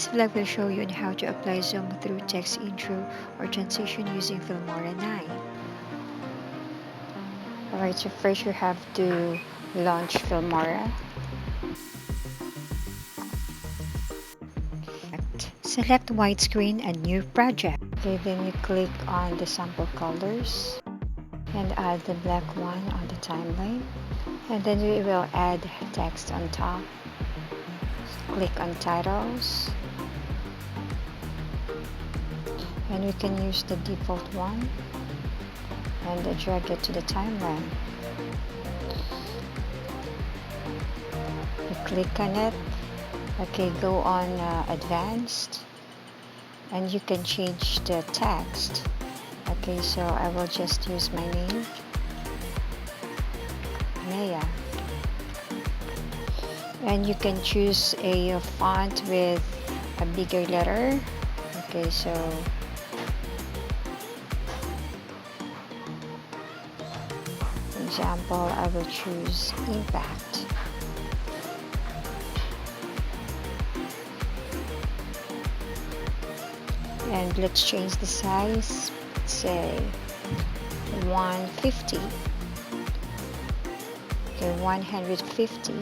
This vlog will show you on how to apply zoom through text intro or transition using Filmora 9. Alright, so first you have to launch Filmora. Select widescreen and new project. Okay, then you click on the sample colors and add the black one on the timeline. And then we will add text on top. Click on titles. And we can use the default one and drag it to the timeline. You click on it. Okay, go on advanced and you can change the text. Okay, so I will just use my name, Mhea. And you can choose a font with a bigger letter. Okay, so for example, I will choose Impact. And let's change the size, let's say 150. Okay, 150.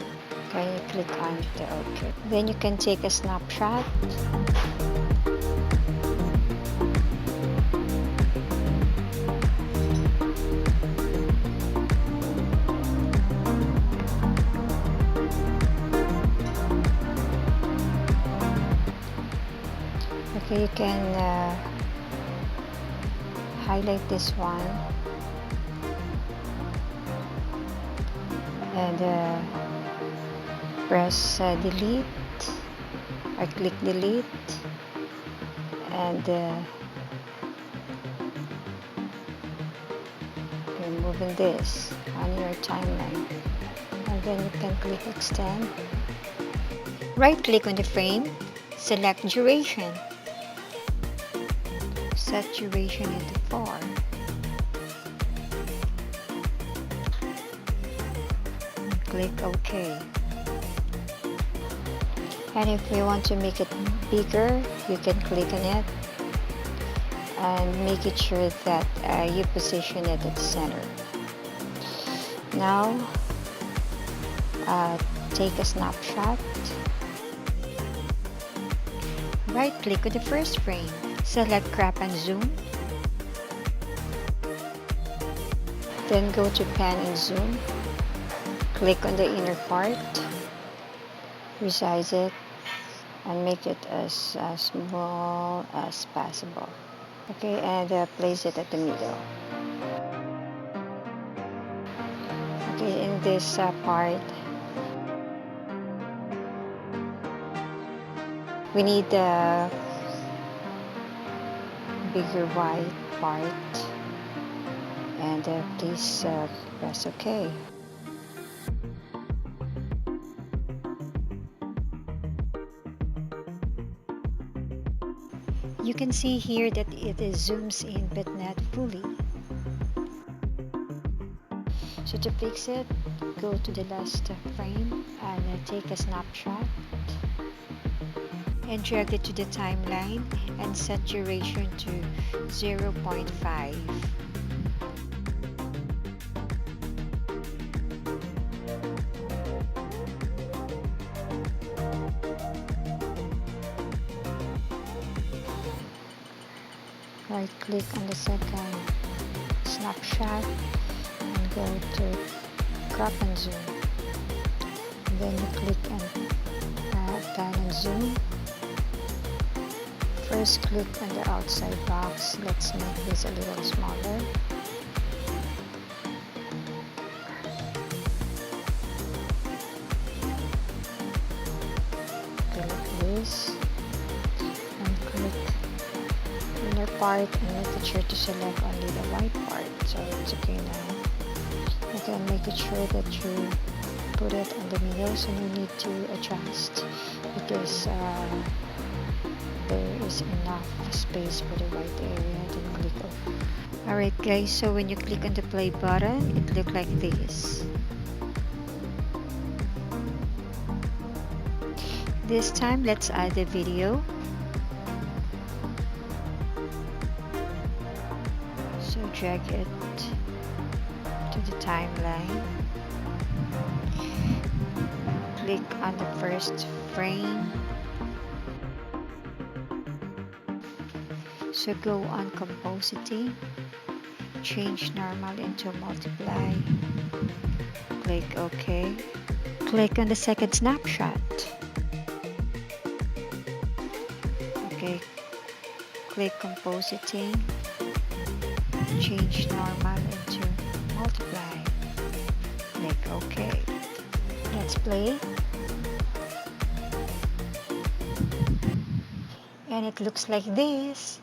Okay, you click on the OK. Then you can take a snapshot. Okay, you can highlight this one and press delete or click delete and removing this on your timeline, and then you can click extend. Right click on the frame, select duration. Set duration into 4. Click OK. And if you want to make it bigger, you can click on it and make it sure that you position it at the center. Now, take a snapshot. Right click on the first frame. Select crop and zoom. Then go to pan and zoom. Click on the inner part. Resize it and make it as small as possible. Okay, and place it at the middle. Okay, in this part, we need the bigger white part, and please press OK. You can see here that it zooms in but not fully. So to fix it, go to the last frame and take a snapshot and drag it to the timeline and set duration to 0.5. Right click on the second snapshot and go to crop and zoom. And then you click and pan and zoom. First click on the outside box. Let's make this a little smaller. Click this and click inner part and make sure to select only the white part. So it's okay now. You can make it sure that you put it in the middle, so no need to adjust because there is enough space for the white area. Then click OK. Alright guys, so when you click on the play button, it looks like this. This time, let's add the video. So drag it to the timeline. Click on the first frame. So go on Compositing. Change normal into multiply. Click OK. Click on the second snapshot. Okay. Click Compositing. Change normal into multiply. Click OK. Let's play. And it looks like this.